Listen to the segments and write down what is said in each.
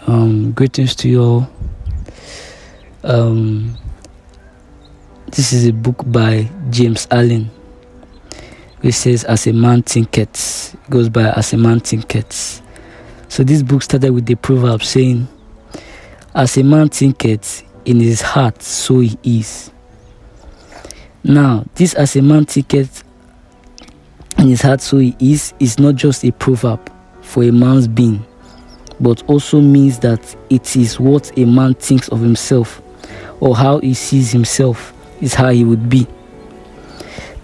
Greetings to you all. This is a book by James Allen, which says, "As a man thinketh." It goes by "As a man thinketh." So this book started with the proverb saying, "As a man thinketh in his heart, so he is." Now, this "as a man thinketh in his heart, so he is not just a proverb for a man's being, but also means that it is what a man thinks of himself, or how he sees himself is how he would be.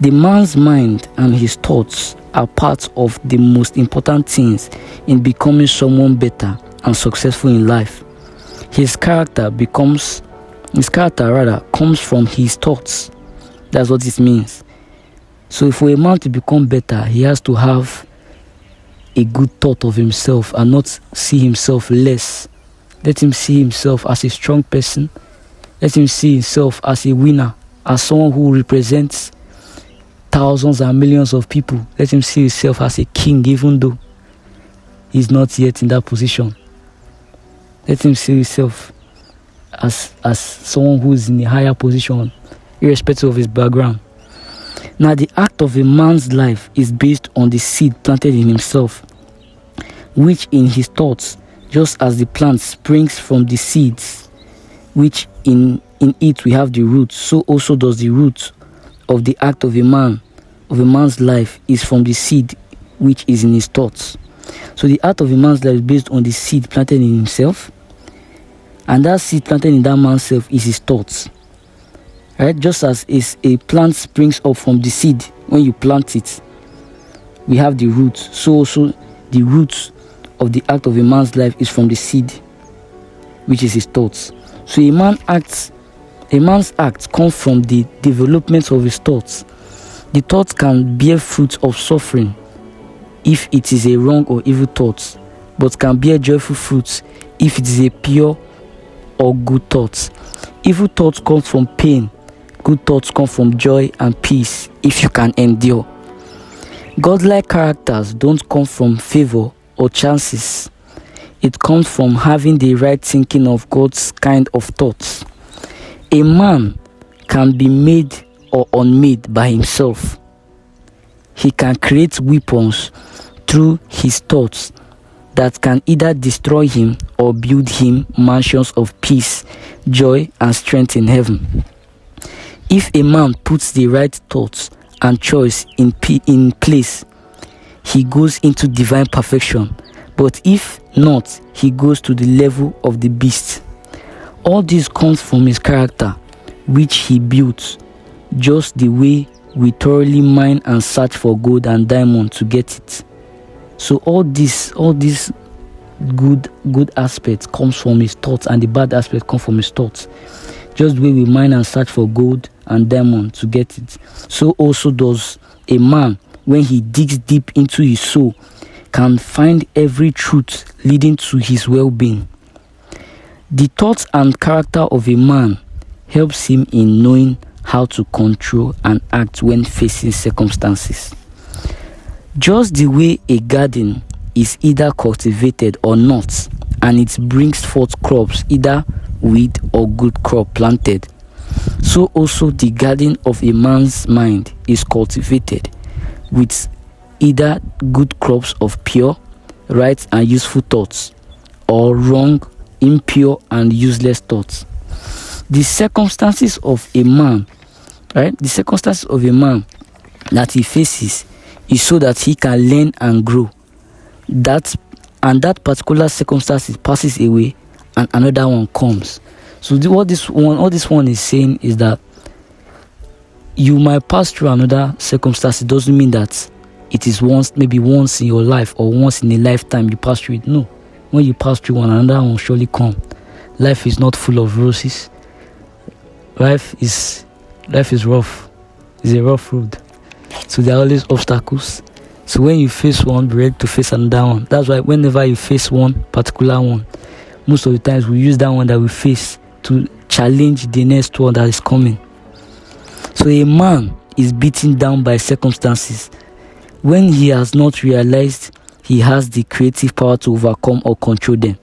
The man's mind and his thoughts are part of the most important things in becoming someone better and successful in life. His character comes from his thoughts. That's what it means. So for a man to become better, he has to have a good thought of himself and not see himself less. Let him see himself as a strong person. Let him see himself as a winner, as someone who represents thousands and millions of people. Let him see himself as a king, even though he's not yet in that position. Let him see himself as someone who is in a higher position, irrespective of his background. Now, the act of a man's life is based on the seed planted in himself, which in his thoughts, just as the plant springs from the seeds, which in it we have the roots, so also does the root of the act of a man's life is from the seed which is in his thoughts. So the act of a man's life is based on the seed planted in himself, and that seed planted in that man's self is his thoughts. Right? Just as a plant springs up from the seed when you plant it, we have the roots. So also the roots of the act of a man's life is from the seed, which is his thoughts. So a man's act comes from the development of his thoughts. The thoughts can bear fruit of suffering if it is a wrong or evil thought, but can bear joyful fruits if it is a pure or good thought. Evil thoughts come from pain. Good thoughts come from joy and peace if you can endure. Godlike characters don't come from favor or chances. It comes from having the right thinking of God's kind of thoughts. A man can be made or unmade by himself. He can create weapons through his thoughts that can either destroy him or build him mansions of peace, joy, and strength in heaven. If a man puts the right thoughts and choice in place, he goes into divine perfection. But if not, he goes to the level of the beast. All this comes from his character, which he built, just the way we thoroughly mine and search for gold and diamond to get it. So all this good aspect comes from his thoughts, and the bad aspect comes from his thoughts. Just the way we mine and search for gold and diamond to get it, so also does a man when he digs deep into his soul, can find every truth leading to his well-being. The thoughts and character of a man helps him in knowing how to control and act when facing circumstances. Just the way a garden is either cultivated or not, and it brings forth crops, either weed or good crop planted, so also the garden of a man's mind is cultivated with either good crops of pure, right, and useful thoughts, or wrong, impure, and useless thoughts. The circumstances of a man, right, the circumstances of a man that he faces is so that he can learn and grow. That particular circumstance passes away and another one comes. So what this one is saying is that you might pass through another circumstance. It doesn't mean that it is once in your life or once in a lifetime you pass through it. No. When you pass through one, another one will surely come. Life is not full of roses. Life is rough. It's a rough road. So there are always obstacles. So when you face one, be ready to face another one. That's why whenever you face one particular one, most of the times we use that one that we face to challenge the next one that is coming. So a man is beaten down by circumstances when he has not realized he has the creative power to overcome or control them.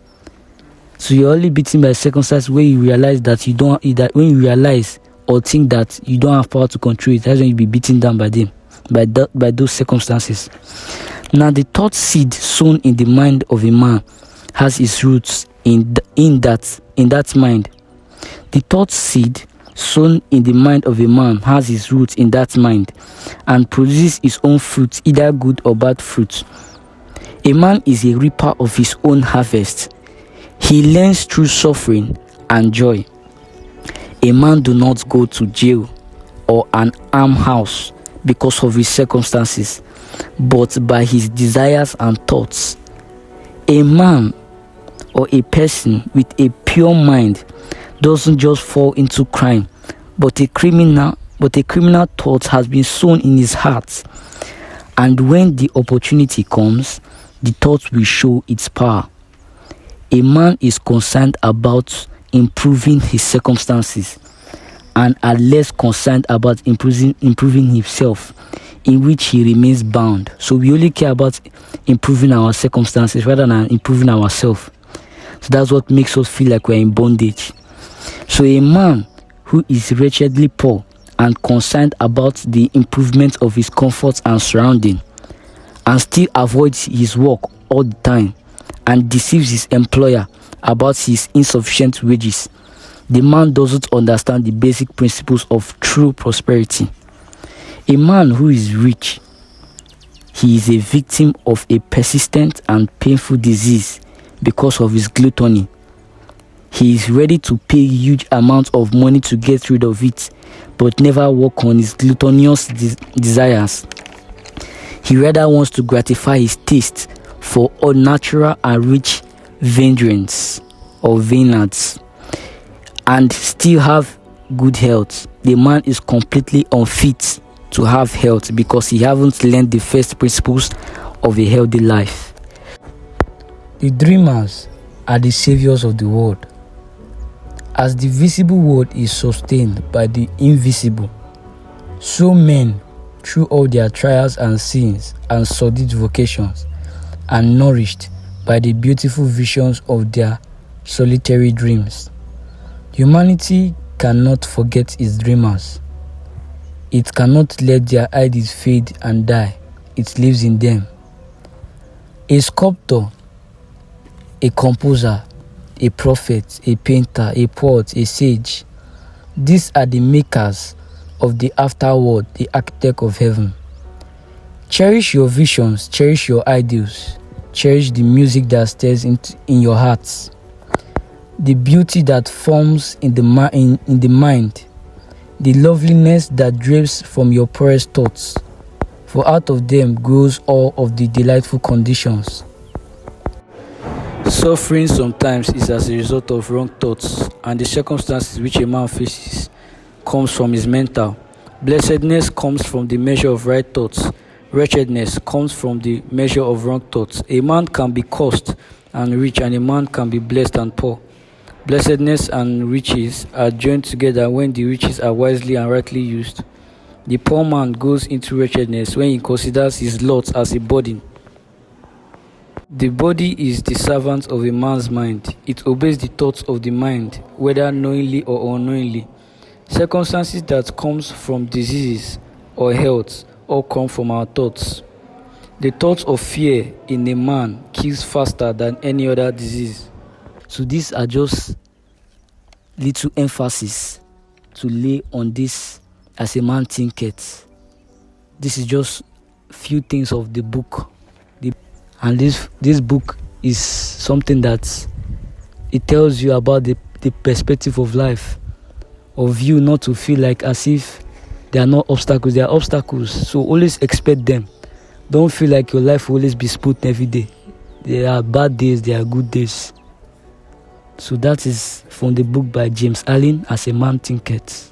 So you're only beaten by circumstances where you realize that you don't, that when you realize or think that you don't have power to control it, that's when you be beaten down by them, by those circumstances. Now the thought seed sown in the mind of a man has its roots in that mind. The thought seed sown in the mind of a man has its roots in that mind and produces its own fruit, either good or bad fruit. A man is a reaper of his own harvest. He learns through suffering and joy. A man do not go to jail or an almshouse because of his circumstances, but by his desires and thoughts. A man or a person with a pure mind doesn't just fall into crime, but a criminal thought has been sown in his heart. And when the opportunity comes, the thought will show its power. A man is concerned about improving his circumstances and are less concerned about improving himself, in which he remains bound. So we only care about improving our circumstances rather than improving ourselves. So that's what makes us feel like we're in bondage. So a man who is wretchedly poor and concerned about the improvement of his comforts and surrounding, and still avoids his work all the time and deceives his employer about his insufficient wages, the man doesn't understand the basic principles of true prosperity. A man who is rich, he is a victim of a persistent and painful disease because of his gluttony. He is ready to pay huge amounts of money to get rid of it, but never work on his gluttonous desires. He rather wants to gratify his taste for unnatural and rich vineyards or vineyards and still have good health. The man is completely unfit to have health because he haven't learned the first principles of a healthy life. The dreamers are the saviors of the world. As the visible world is sustained by the invisible, so men, through all their trials and sins and sordid vocations, are nourished by the beautiful visions of their solitary dreams. Humanity cannot forget its dreamers. It cannot let their ideas fade and die. It lives in them. A sculptor, a composer, a prophet, a painter, a poet, a sage, these are the makers of the afterworld, the architect of heaven. Cherish your visions, cherish your ideals, cherish the music that stirs in your hearts, the beauty that forms in the mind, the loveliness that drapes from your poorest thoughts, for out of them grows all of the delightful conditions. Suffering sometimes is as a result of wrong thoughts, and the circumstances which a man faces comes from his mental. Blessedness comes from the measure of right thoughts. Wretchedness comes from the measure of wrong thoughts. A man can be cursed and rich, and a man can be blessed and poor. Blessedness and riches are joined together when the riches are wisely and rightly used. The poor man goes into wretchedness when he considers his lot as a burden. The body is the servant of a man's mind. It obeys the thoughts of the mind, whether knowingly or unknowingly. Circumstances that comes from diseases or health all come from our thoughts. The thought of fear in a man kills faster than any other disease. So these are just little emphasis to lay on this as a man thinketh. This is just few things of the book. And this book is something that it tells you about the perspective of life, of you not to feel like as if there are no obstacles. There are obstacles, so always expect them. Don't feel like your life will always be smooth every day. There are bad days, there are good days. So that is from the book by James Allen, As a Man Thinketh.